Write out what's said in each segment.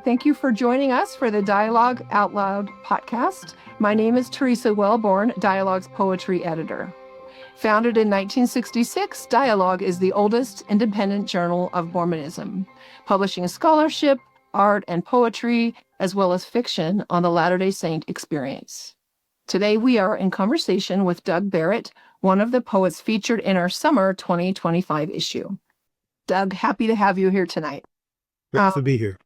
Thank you for joining us for the Dialogue Out Loud podcast. My name is Terresa Wellborn, Dialogue's poetry editor. Founded in 1966, Dialogue is the oldest independent journal of Mormonism, publishing scholarship, art, and poetry, as well as fiction on the Latter-day Saint experience. Today, we are in conversation with Doug Barrett, one of the poets featured in our summer 2025 issue. Doug, happy to have you here tonight. Great to be here.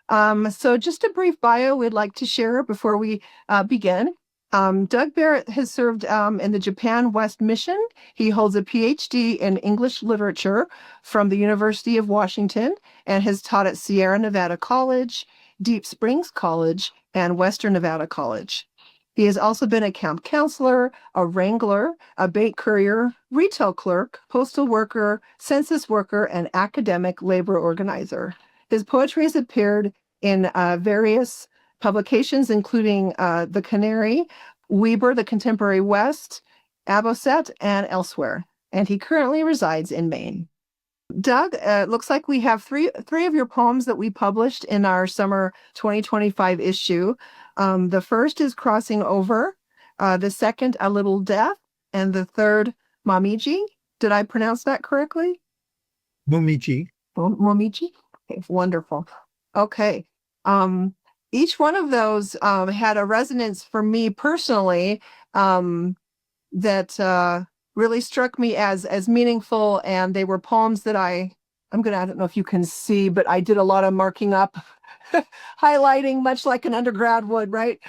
So just a brief bio we'd like to share before we begin. Doug Barrett has served in the Japan West Mission. He holds a PhD in English literature from the University of Washington and has taught at Sierra Nevada College, Deep Springs College, and Western Nevada College. He has also been a camp counselor, a wrangler, a bait courier, retail clerk, postal worker, census worker, and academic labor organizer. His poetry has appeared in various publications, including The Canary, Weber, The Contemporary West, Aboset, and elsewhere. And he currently resides in Maine. Doug, it looks like we have three of your poems that we published in our summer 2025 issue. The first is Crossing Over, the second, A Little Death, and the third, Momiji. Did I pronounce that correctly? Momiji. Momiji? Okay, wonderful. Okay. Each one of those had a resonance for me personally that really struck me as meaningful, and they were poems that I don't know if you can see, but I did a lot of marking up, highlighting, much like an undergrad would, right?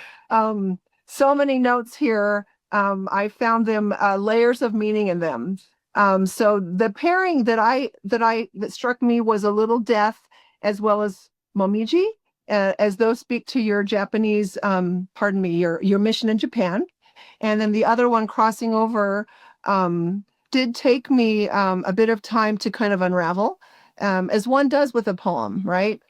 So many notes here. I found them layers of meaning in them. So the pairing that struck me was A Little Death as well as Momiji, as those speak to your Japanese, your mission in Japan. And then the other one, Crossing Over, did take me a bit of time to kind of unravel, as one does with a poem, right?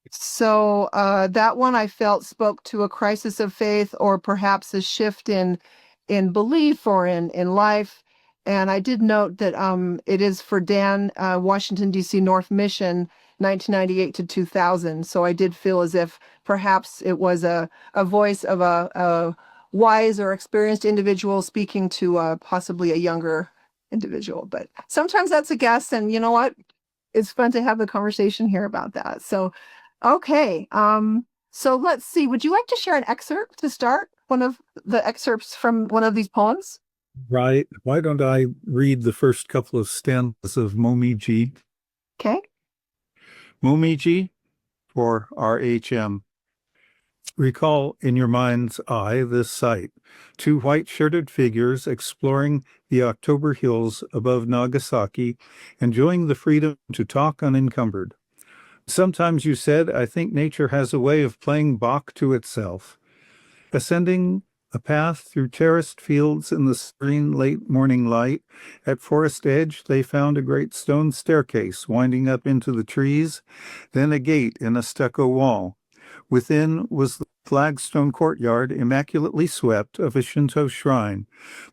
So that one I felt spoke to a crisis of faith, or perhaps a shift in belief or in life. And I did note that it is for Dan, Washington, D.C. North Mission, 1998 to 2000. So I did feel as if perhaps it was a voice of a wise or experienced individual speaking to possibly a younger individual. But sometimes that's a guess. And you know what? It's fun to have the conversation here about that. So, okay. So let's see. Would you like to share an excerpt to start? One of the excerpts from one of these poems? Right. Why don't I read the first couple of stanzas of Momiji? Okay. Momiji for RHM. Recall in your mind's eye this sight: two white-shirted figures exploring the October hills above Nagasaki, enjoying the freedom to talk unencumbered. Sometimes you said, I think nature has a way of playing Bach to itself. Ascending a path through terraced fields in the serene late morning light, at forest edge they found a great stone staircase winding up into the trees, then a gate in a stucco wall. Within was the flagstone courtyard immaculately swept of a Shinto shrine,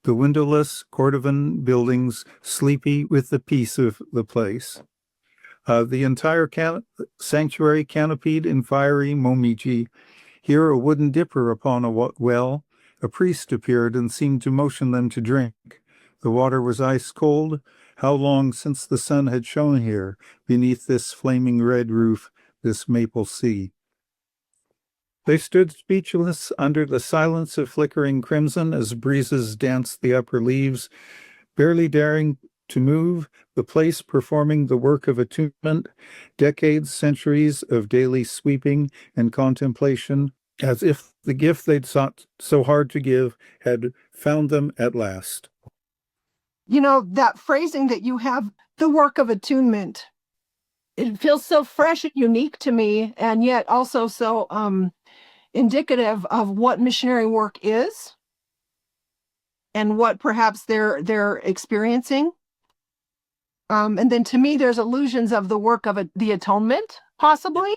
the windowless Cordovan buildings sleepy with the peace of the place. The entire sanctuary canopied in fiery Momiji. Here a wooden dipper upon a well. A priest appeared and seemed to motion them to drink. The water was ice cold. How long since the sun had shone here, beneath this flaming red roof, this maple sea? They stood speechless under the silence of flickering crimson as breezes danced the upper leaves, barely daring to move, the place performing the work of attunement, decades, centuries of daily sweeping and contemplation, as if the gift they'd sought so hard to give had found them at last. You know, that phrasing that you have, the work of attunement, it feels so fresh and unique to me, and yet also so indicative of what missionary work is and what perhaps they're experiencing. And then to me, there's allusions of the work of the atonement, possibly.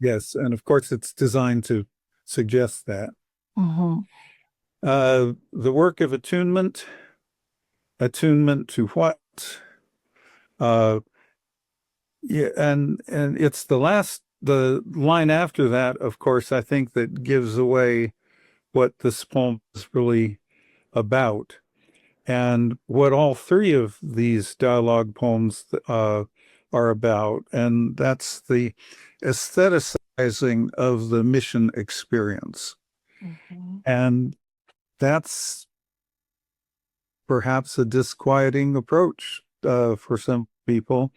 Yes, and of course it's designed to suggest that. Mm-hmm. The work of attunement to what? Yeah, and it's the last the line after that, of course, I think that gives away what this poem is really about. And what all three of these dialogue poems are about, and that's the aestheticizing of the mission experience. Mm-hmm. And that's perhaps a disquieting approach for some people.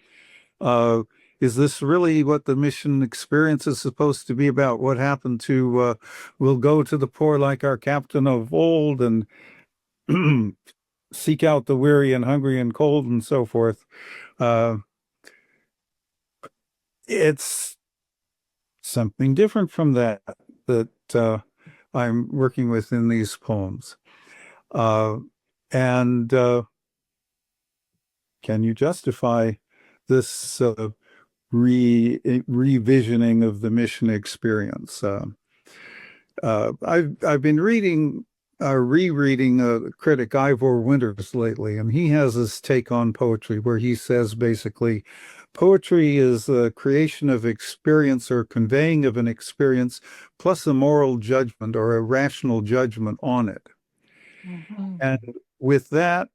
Uh, is this really what the mission experience is supposed to be about? What happened to we'll go to the poor like our captain of old and seek out the weary and hungry and cold and so forth? Uh, it's something different from that I'm working with in these poems. And can you justify this revisioning of the mission experience? I've been rereading critic Ivor Winters lately, and he has this take on poetry where he says basically, poetry is the creation of experience or conveying of an experience plus a moral judgment or a rational judgment on it. Mm-hmm. And with that,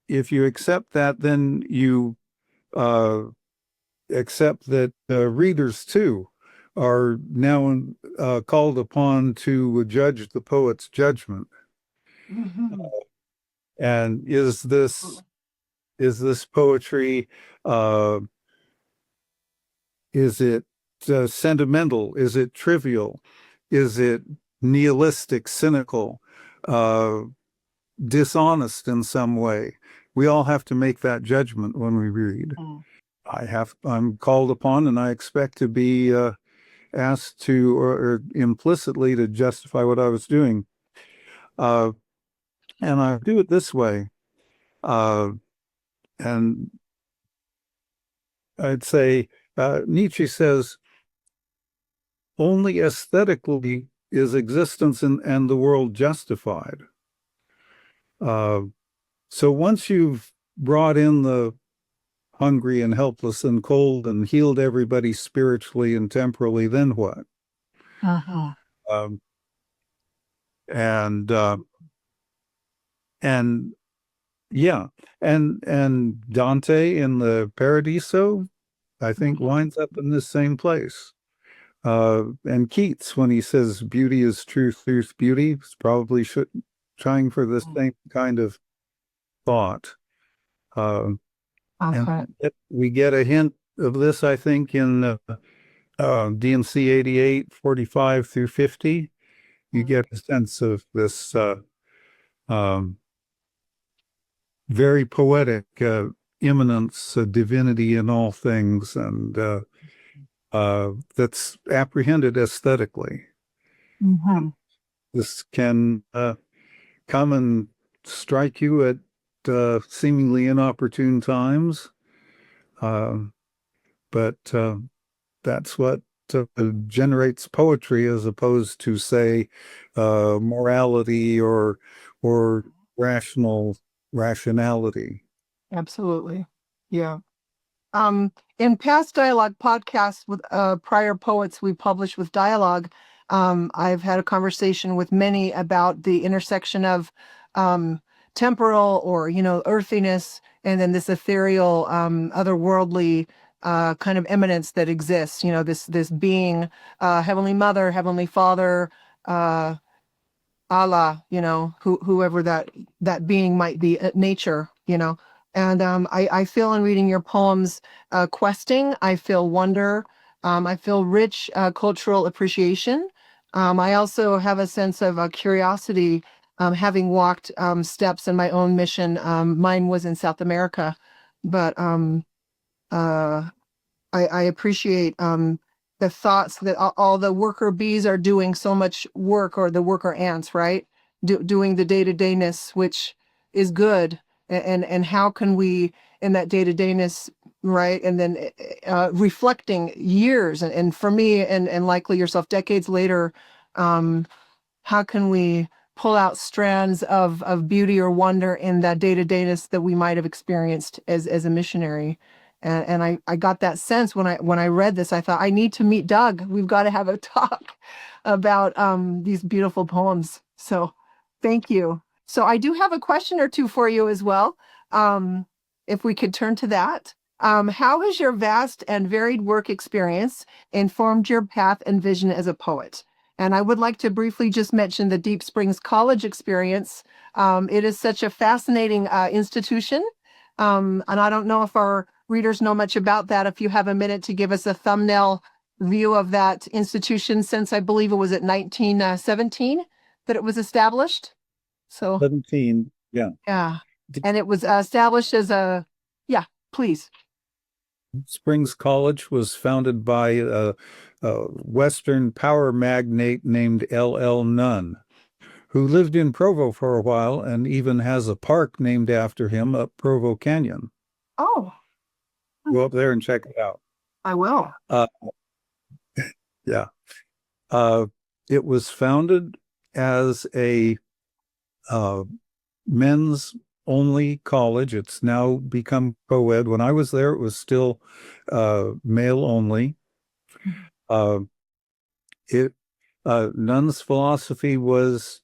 if you accept that, then you uh, accept that readers too are now called upon to judge the poet's judgment. Mm-hmm. And is this poetry? Uh, is it sentimental? Is it trivial? Is it nihilistic, cynical, uh, dishonest in some way? We all have to make that judgment when we read. I'm called upon, and I expect to be asked to, or implicitly to justify what I was doing. Uh, and I do it this way. Uh, and I'd say Nietzsche says, only aesthetically is existence and the world justified. Uh, so once you've brought in the hungry and helpless and cold and healed everybody spiritually and temporally, then what? Uh-huh. Um, and uh, and yeah, and Dante in the Paradiso, I think, winds up in this same place. And Keats, when he says beauty is truth, truth, beauty, is probably trying for the same kind of thought. Uh, Okay. and we get a hint of this, I think, in DNC 88, 45 through 50. You get a sense of this um, very poetic immanence, divinity in all things, and that's apprehended aesthetically. Mm-hmm. This can come and strike you at seemingly inopportune times, um, but that's what generates poetry, as opposed to, say, morality or rationality. Absolutely. Yeah. In past dialogue podcasts with prior poets we published with dialogue, I've had a conversation with many about the intersection of um, temporal or, earthiness, and then this ethereal, otherworldly kind of eminence that exists. This being, Heavenly Mother, Heavenly Father, uh, Allah, whoever that being might be, nature. And I feel in reading your poems, questing, I feel wonder, I feel rich cultural appreciation. I also have a sense of curiosity, having walked steps in my own mission. Mine was in South America, but uh, I appreciate the thoughts that all the worker bees are doing so much work, or the worker ants, right? Doing the day-to-dayness, which is good. And how can we, in that day-to-dayness, right? And then reflecting years, and for me, and likely yourself, decades later, um, how can we pull out strands of beauty or wonder in that day-to-dayness that we might have experienced as a missionary? And I got that sense when I read this. I thought I need to meet Doug. We've got to have a talk about these beautiful poems. So thank you. So I do have a question or two for you as well. If we could turn to that. How has your vast and varied work experience informed your path and vision as a poet? And I would like to briefly just mention the Deep Springs College experience. It is such a fascinating institution. And I don't know if our readers know much about that. If you have a minute to give us a thumbnail view of that institution, since I believe it was at 1917 that it was established. So, 17. Yeah. yeah. And it was established as yeah, please. Springs College was founded by a Western power magnate named L.L. Nunn, who lived in Provo for a while and even has a park named after him up Provo Canyon. Oh, Go up there and check it out. I will. Yeah. It was founded as a men's only college. It's now become co-ed. When I was there, it was still male only. Nunn's philosophy was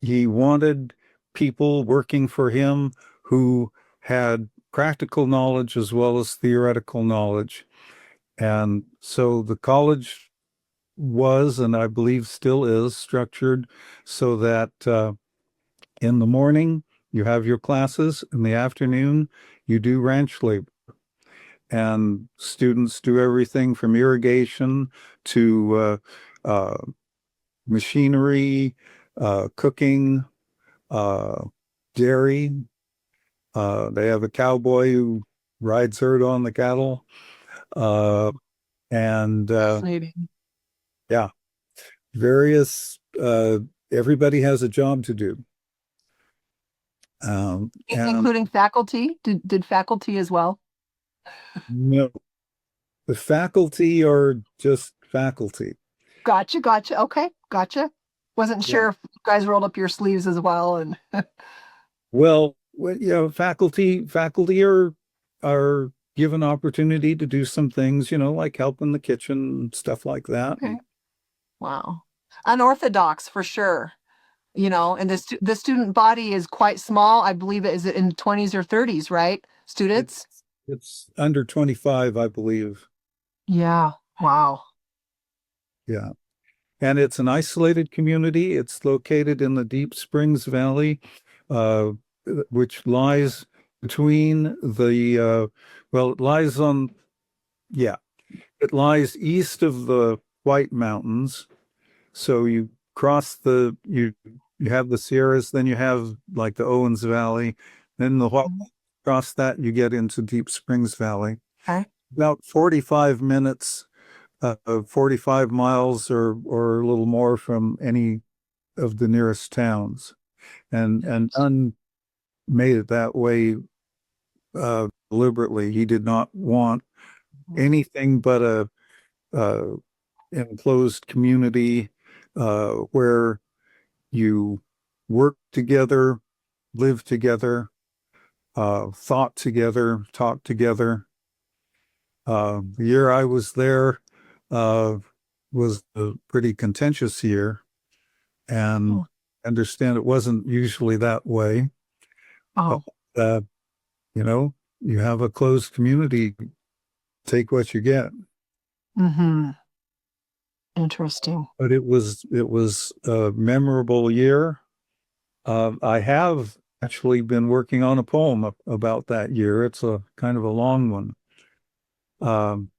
he wanted people working for him who had practical knowledge as well as theoretical knowledge. And so the college was, and I believe still is, structured so that in the morning you have your classes, in the afternoon you do ranch labor. And students do everything from irrigation to machinery, cooking, dairy. They have a cowboy who rides herd on the cattle. And Fascinating. yeah, various, everybody has a job to do. And Including faculty? Did faculty as well? no, the faculty are just faculty. Gotcha. Okay, gotcha. Wasn't Yeah. sure if you guys rolled up your sleeves as well. And Well, you know, faculty are given opportunity to do some things, you know, like help in the kitchen, stuff like that. okay, wow, unorthodox for sure. You know, and the student body is quite small. I believe it is in 20s or 30s, right? Students. It's under 25, I believe. Yeah. Wow. Yeah. And it's an isolated community. It's located in the Deep Springs Valley, uh, which lies between well, it lies on, yeah, it lies east of the White Mountains. So you cross you have the Sierras, then you have like the Owens Valley, then Mhm. across that you get into Deep Springs Valley. Okay. About 45 minutes, 45 miles or a little more from any of the nearest towns. And Unn made it that way deliberately. He did not want anything but a enclosed community where you work together, live together, thought together, talk together. The year I was there was a pretty contentious year, and Oh. understand it wasn't usually that way. But, Oh. uh, you know, you have a closed community, take what you get. Mm-hmm. Interesting. But it was a memorable year. I have actually been working on a poem about that year. It's a kind of a long one. Um,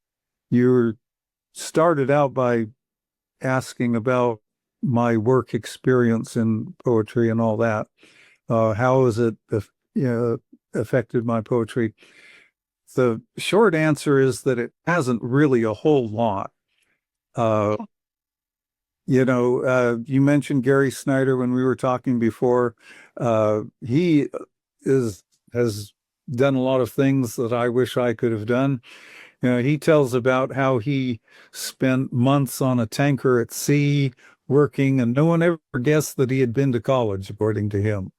you started out by asking about my work experience in poetry and all that. How has it, you know, affected my poetry? The short answer is that it hasn't really a whole lot. Uh, You know, you mentioned Gary Snyder when we were talking before. He is has done a lot of things that I wish I could have done. You know, he tells about how he spent months on a tanker at sea working, and no one ever guessed that he had been to college, according to him.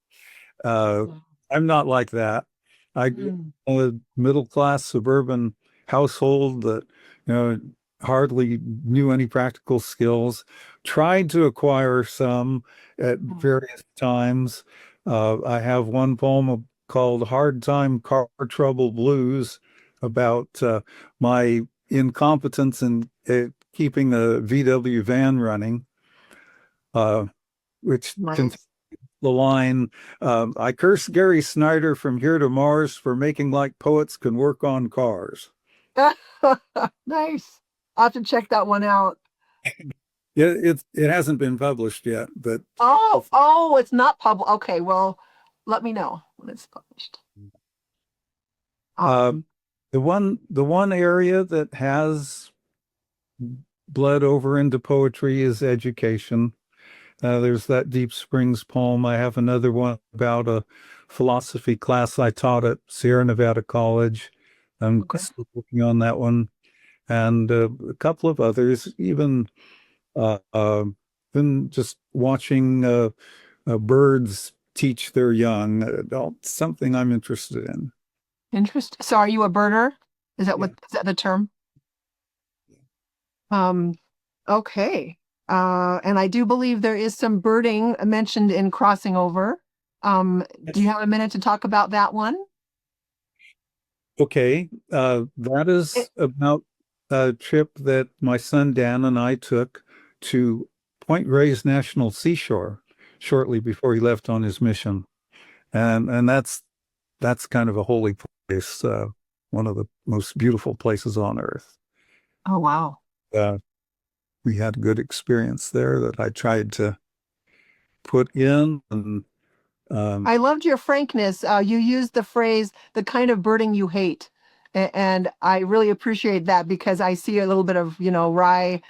Uh, I'm not like that. I grew up Mm. in a middle-class suburban household that, hardly knew any practical skills, tried to acquire some at various times. I have one poem called Hard Time Car Trouble Blues about my incompetence in keeping a VW van running, uh, which contains Nice. the line, I curse Gary Snyder from here to Mars for making like poets can work on cars. Nice. I'll have to check that one out. It hasn't been published yet, but Oh, it's not public. Okay, well, let me know when it's published. uh, Awesome. the one area that has bled over into poetry is education. There's that Deep Springs poem. I have another one about a philosophy class I taught at Sierra Nevada College. I'm Okay. still working on that one, and a couple of others. Even just watching birds teach their young, something I'm interested in. Interesting. So are you a birder? Yeah. Is that the term? Um, okay. And I do believe there is some birding mentioned in Crossing Over. Do you have a minute to talk about that one? Okay, that It, is about a trip that my son Dan and I took to Point Reyes National Seashore shortly before he left on his mission, and that's kind of a holy place, one of the most beautiful places on earth. oh, wow. Uh, we had a good experience there that I tried to put in, and um, I loved your frankness. You used the phrase, the kind of birding you hate. And I really appreciate that because I see a little bit of, wry,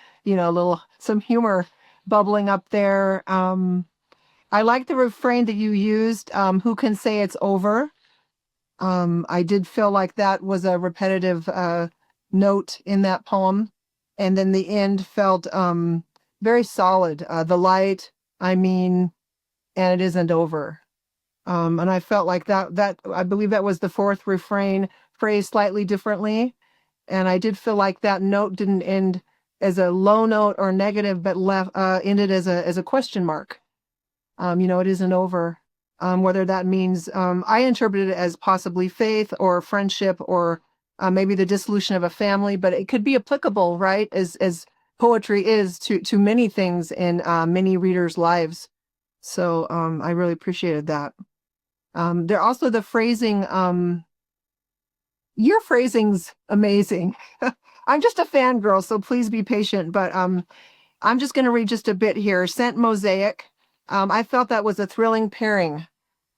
some humor bubbling up there. I like the refrain that you used, who can say it's over? I did feel like that was a repetitive note in that poem. And then the end felt very solid. The light, I mean, and it isn't over. And I felt like that I believe that was the fourth refrain phrased slightly differently. And I did feel like that note didn't end as a low note or negative, but left ended as a question mark. It isn't over. Whether that means I interpreted it as possibly faith or friendship or maybe the dissolution of a family, but it could be applicable, right? As poetry is to many things in many readers' lives. So I really appreciated that. There also the phrasing. Your phrasing's amazing. I'm just a fangirl, so please be patient. But I'm just going to read just a bit here. Scent mosaic. I felt that was a thrilling pairing.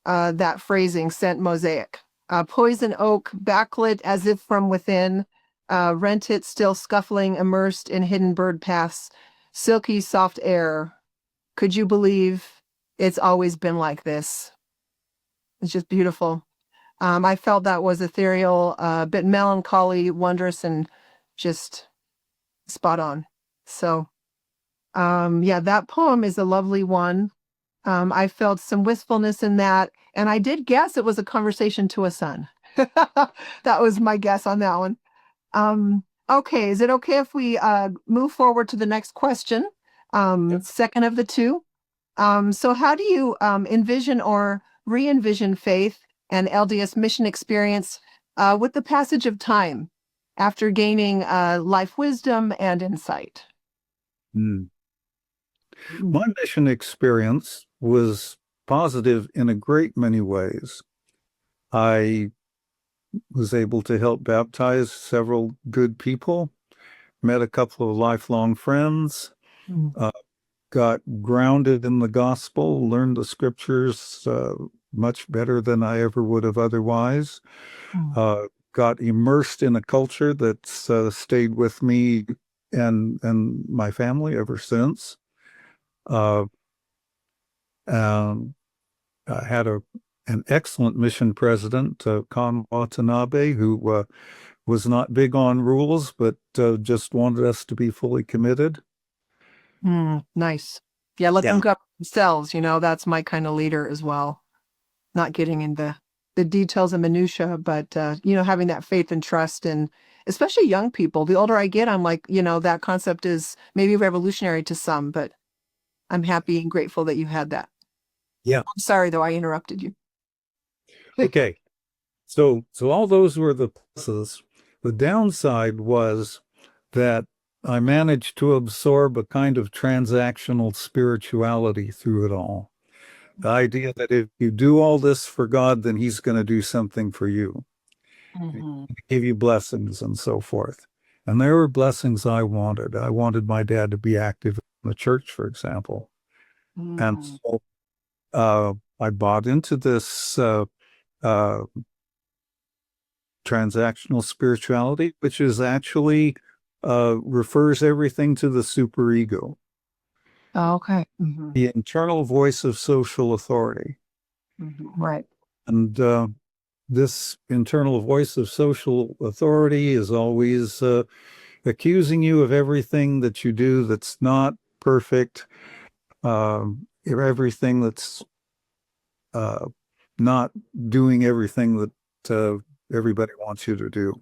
That phrasing, scent mosaic. Poison oak, backlit as if from within. Rent it still scuffling, immersed in hidden bird paths. Silky soft air. Could you believe it's always been like this? It's just beautiful. I felt that was ethereal, a bit melancholy, wondrous, and just spot on. So, yeah, that poem is a lovely one. I felt some wistfulness in that, and I did guess it was a conversation to a son. That was my guess on that one. Okay, is it okay if we move forward to the next question? Second of the two. So how do you envision or re-envision faith and LDS mission experience with the passage of time after gaining life wisdom and insight? mm. Mm. My mission experience was positive in a great many ways. I was able to help baptize several good people, met a couple of lifelong friends, Mm. uh, got grounded in the gospel, learned the scriptures much better than I ever would have otherwise, Mm. got immersed in a culture that's stayed with me and my family ever since. Uh, um, I had an excellent mission president, Con Watanabe, who was not big on rules, but just wanted us to be fully committed. Nice. Yeah, let them Yeah. go themselves. That's my kind of leader as well. Not getting into the details and minutia, but having that faith and trust, and especially young people. The older I get, I'm like, that concept is maybe revolutionary to some, but I'm happy and grateful that you had that. Yeah. I'm sorry though, I interrupted you. Okay. So all those were the pluses. The downside was that I managed to absorb a kind of transactional spirituality through it all. The idea that if you do all this for God, then he's going to do something for you, Mm-hmm. give you blessings and so forth. And there were blessings I wanted. I wanted my dad to be active in the church, for example. And Mm-hmm. so I bought into this uh, transactional spirituality, which is actually refers everything to the superego, Oh, okay. Mm-hmm. the internal voice of social authority. Mm-hmm. Right. And this internal voice of social authority is always accusing you of everything that you do that's not perfect, everything that's uh, not doing everything that everybody wants you to do.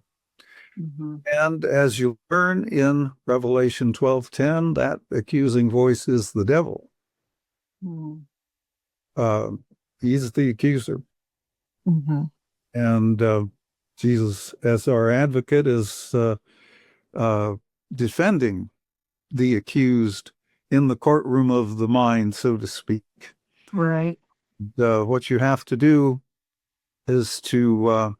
Mm-hmm. And as you learn in Revelation 12:10, that accusing voice is the devil. Mm-hmm. Uh, he's the accuser. Mm-hmm. And Jesus, as our advocate, is uh, defending the accused in the courtroom of the mind, so to speak. Right. What you have to do is to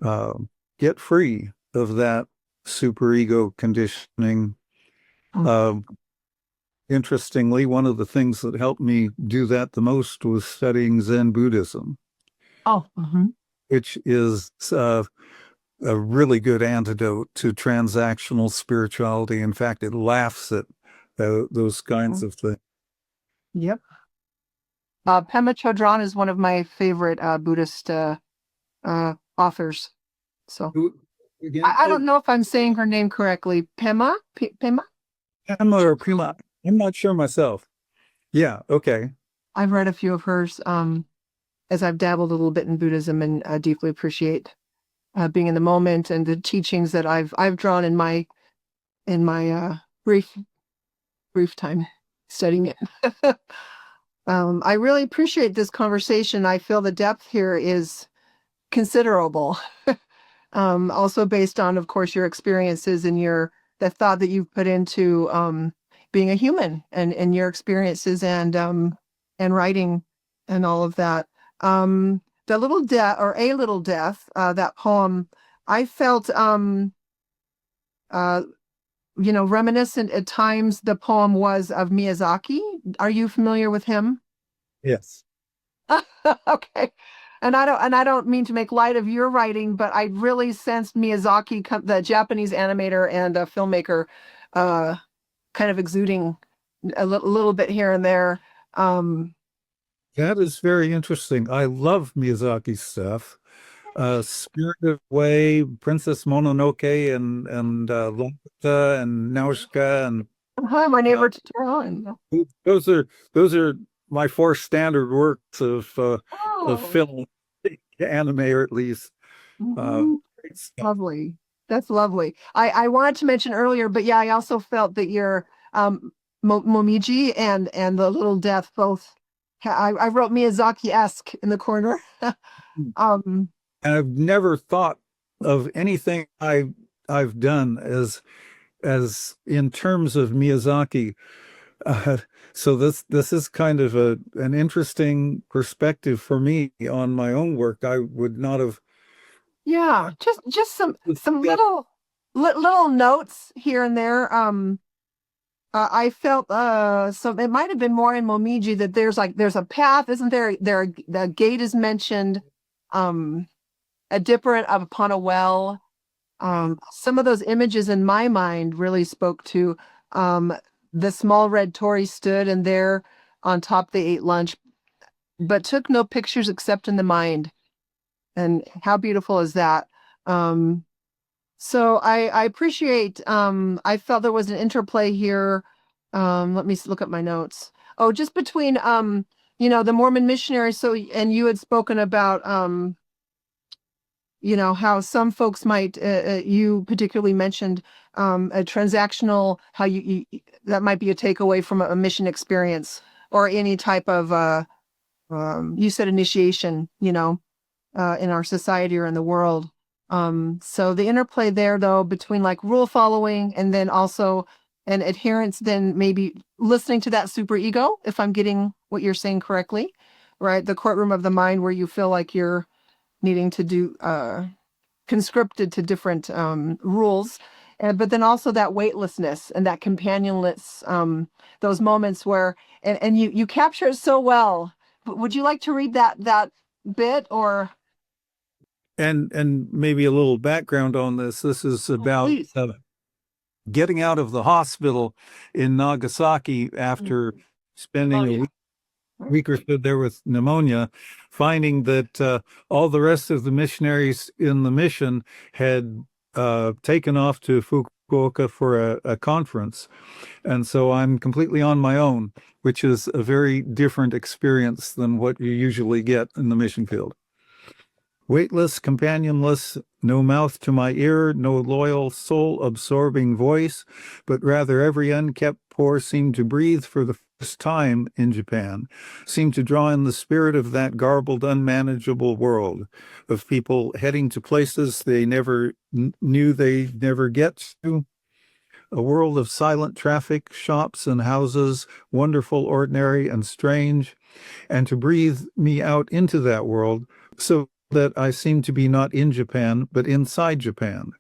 uh, get free of that superego conditioning. Uh, Interestingly, one of the things that helped me do that the most was studying Zen Buddhism, Oh, mm-hmm. which is a really good antidote to transactional spirituality. In fact, it laughs at those kinds of things. Yep. Pema Chodron is one of my favorite Buddhist authors. So Who- Again, I don't know if I'm saying her name correctly. Pema? Pema or Pima? I'm not sure myself. Yeah, okay. I've read a few of hers as I've dabbled a little bit in Buddhism, and deeply appreciate being in the moment and the teachings that I've drawn in my brief time studying it. I really appreciate this conversation. I feel the depth here is considerable. Also based on, of course, your experiences and the thought that you've put into being a human, and your experiences, and writing and all of that. The Little Death, or A Little Death, that poem, I felt uh, reminiscent at times. The poem was of Miyazaki. Are you familiar with him? Yes. Okay. And I don't mean to make light of your writing, but I really sensed Miyazaki, the Japanese animator and filmmaker, uh, kind of exuding little bit here and there. Um, That is very interesting. I love Miyazaki stuff. Spirited Away, Princess Mononoke, and Laputa and Nausicaa, and Hi, my uh, neighbor Totoro. those are those are my four standard works of Oh, film, anime, or at least. Uh, mhm. great stuff. Lovely. That's lovely. I wanted to mention earlier, but yeah, I also felt that your Momiji and the Little Death both. I wrote Miyazaki-esque in the corner. um, And I've never thought of anything I've done as in terms of Miyazaki. Uh, so this is kind of an interesting perspective for me on my own work. I would not have. yeah, just some Yeah. little notes here and there. I felt so it might have been more in Momiji that there's a path, isn't there? The gate is mentioned, um, a dipper upon a well. Some of those images in my mind really spoke to um, the small red Tory stood, and there on top they ate lunch, but took no pictures except in the mind. And how beautiful is that? Um, so I appreciate, I felt there was an interplay here. Let me look at my notes. Oh, just between the Mormon missionaries. So, and you had spoken about, how some folks might, you particularly mentioned a transactional, how that might be a takeaway from a mission experience or any type of, you said initiation, in our society or in the world. So the interplay there, though, between like rule following and then also an adherence, then maybe listening to that super ego, if I'm getting what you're saying correctly, right? The courtroom of the mind where you feel like you're needing to do conscripted to different rules. But then also that weightlessness and that companionless, those moments where, and you capture it so well. Would you like to read that bit or? And maybe a little background on this. This is about Please. getting out of the hospital in Nagasaki after spending a week or so there with pneumonia, finding that all the rest of the missionaries in the mission had taken off to Fukuoka for a conference. And so I'm completely on my own, which is a very different experience than what you usually get in the mission field. Weightless, companionless, no mouth to my ear, no loyal, soul-absorbing voice, but rather every unkept pore seemed to breathe for the first time in Japan, seemed to draw in the spirit of that garbled, unmanageable world, of people heading to places they never knew they'd never get to, a world of silent traffic, shops and houses, wonderful, ordinary, and strange, and to breathe me out into that world so that I seemed to be not in Japan, but inside Japan.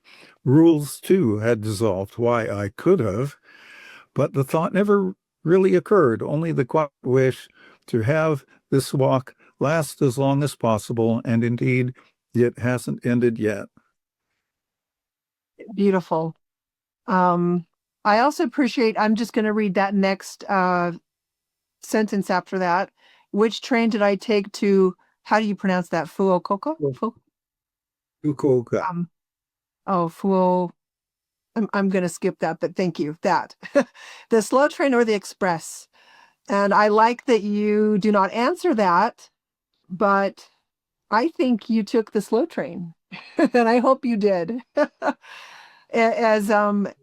Rules, too, had dissolved. Why, I could have, but the thought never really occurred, only the quiet wish to have this walk last as long as possible, and indeed, it hasn't ended yet. Beautiful. I also appreciate, I'm just going to read that next sentence after that. Which train did I take to, how do you pronounce that? Fukuoka? Fukuoka. Fuo. I'm going to skip that, but thank you. That. The slow train or the express? And I like that you do not answer that, but I think you took the slow train. And I hope you did. As to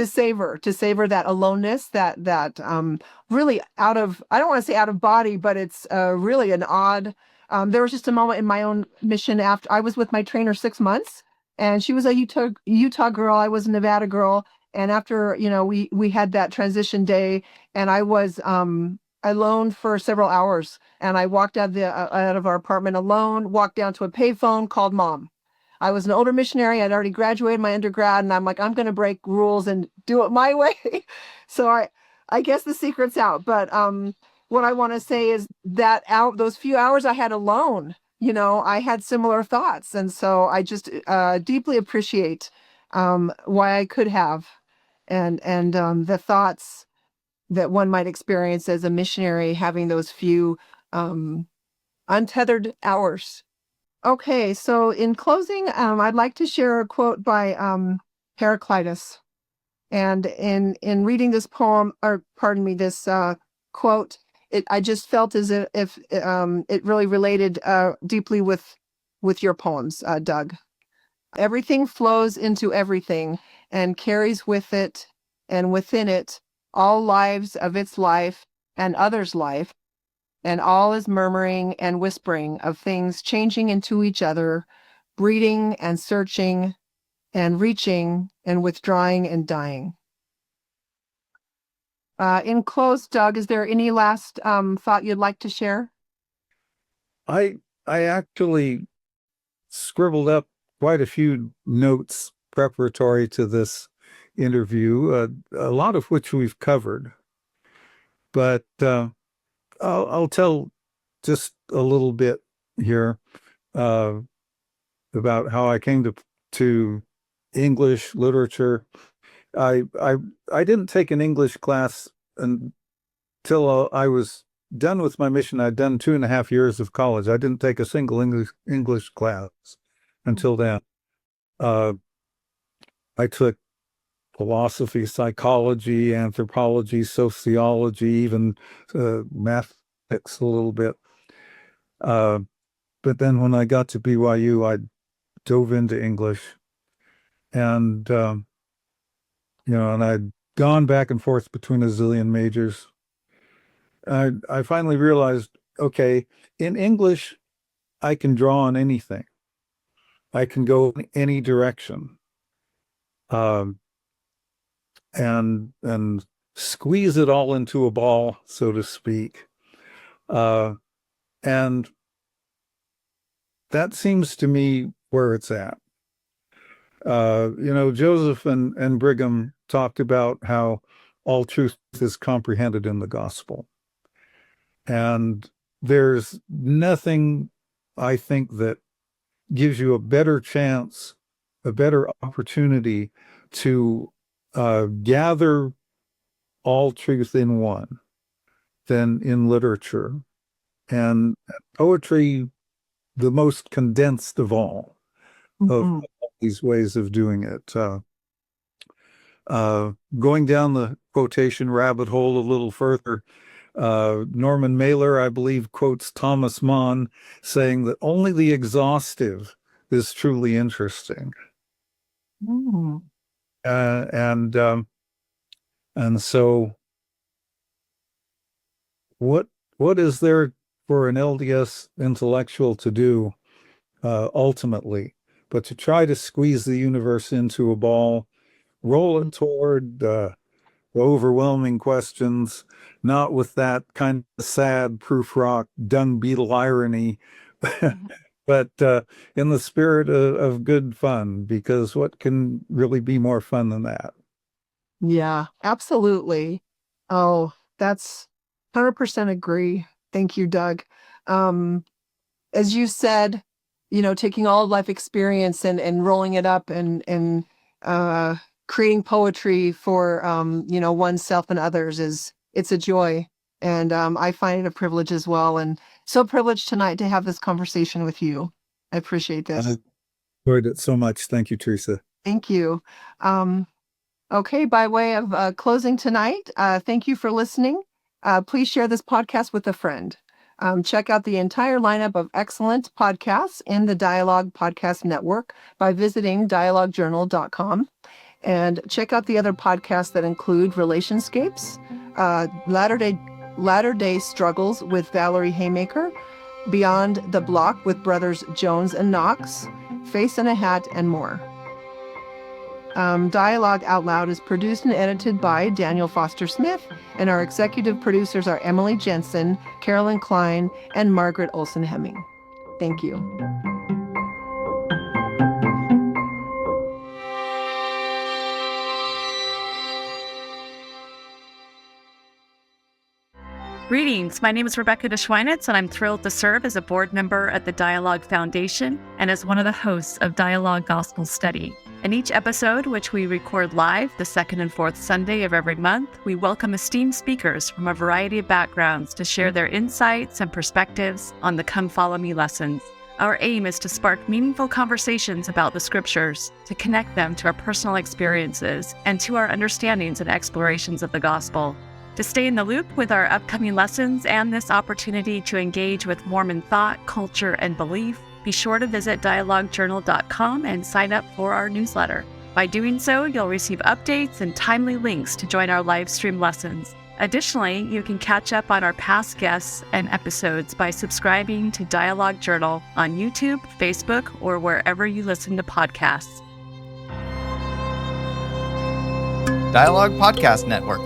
savor that aloneness, that really out of, I don't want to say out of body, but it's really an odd, there was just a moment in my own mission after I was with my trainer 6 months, and she was a Utah girl, I was a Nevada girl, and after we had that transition day, and I was alone for several hours, and I walked out of our apartment alone, walked down to a payphone, called mom. I was an older missionary. I'd already graduated my undergrad, and I'm like, I'm going to break rules and do it my way. So I guess the secret's out. But what I want to say is that those few hours I had alone, I had similar thoughts, and so I just deeply appreciate why I could have, and the thoughts that one might experience as a missionary, having those few untethered hours. Okay, so in closing, I'd like to share a quote by Heraclitus. And in reading this poem, or pardon me, this quote, I just felt as if it really related deeply with your poems, Doug. Everything flows into everything and carries with it and within it all lives of its life and others' life, and all is murmuring and whispering of things changing into each other, breeding and searching and reaching and withdrawing and dying. In close, Doug, is there any last thought you'd like to share? I actually scribbled up quite a few notes preparatory to this interview, a lot of which we've covered. But I'll tell just a little bit here uh, about how I came to English literature. I I I didn't take an English class until I was done with my mission. I'd done 2.5 years of college. I didn't take a single English class until then. Uh, I took philosophy, psychology, anthropology, sociology, even mathematics a little bit. But then when I got to BYU, I dove into English, and and I'd gone back and forth between a zillion majors. I finally realized, okay, in English, I can draw on anything. I can go in any direction, um, and squeeze it all into a ball, so to speak. And that seems to me where it's at. Joseph and Brigham talked about how all truth is comprehended in the gospel. And there's nothing, I think, that gives you a better chance, a better opportunity to gather all truth in one than in literature. And poetry, the most condensed of all of Mhm. these ways of doing it. Going down the quotation rabbit hole a little further, Norman Mailer, I believe, quotes Thomas Mann saying that only the exhaustive is truly interesting. Mm. Uh, and um, and so what is there for an LDS intellectual to do ultimately, but to try to squeeze the universe into a ball, roll it toward the overwhelming questions, not with that kind of sad proof rock dung beetle irony, but in the spirit of good fun, because what can really be more fun than that? Yeah, absolutely. Oh, that's 100% agree. Thank you, Doug. Um, as you said, taking all of life experience and rolling it up and uh, creating poetry for oneself and others it's a joy. And I find it a privilege as well. And so privileged tonight to have this conversation with you. I appreciate I this. enjoyed it so much. Thank you, Teresa. Thank you. Um, Okay, by way of closing tonight, thank you for listening. Please share this podcast with a friend. Check out the entire lineup of excellent podcasts in the Dialogue Podcast Network by visiting dialoguejournal.com. And check out the other podcasts that include Relationscapes, Latter-day Struggles with Valerie Haymaker, Beyond the Block with Brothers Jones and Knox, Face in a Hat, and more. Dialogue Out Loud is produced and edited by Daniel Foster Smith, and our executive producers are Emily Jensen, Carolyn Klein, and Margaret Olson Hemming. Thank you. Greetings. My name is Rebecca DeSchweinitz, and I'm thrilled to serve as a board member at the Dialogue Foundation and as one of the hosts of Dialogue Gospel Study. In each episode, which we record live the second and fourth Sunday of every month, we welcome esteemed speakers from a variety of backgrounds to share their insights and perspectives on the Come Follow Me lessons. Our aim is to spark meaningful conversations about the scriptures, to connect them to our personal experiences and to our understandings and explorations of the gospel. To stay in the loop with our upcoming lessons and this opportunity to engage with Mormon thought, culture, and belief, be sure to visit dialoguejournal.com and sign up for our newsletter. By doing so, you'll receive updates and timely links to join our live stream lessons. Additionally, you can catch up on our past guests and episodes by subscribing to Dialogue Journal on YouTube, Facebook, or wherever you listen to podcasts. Dialogue Podcast Network.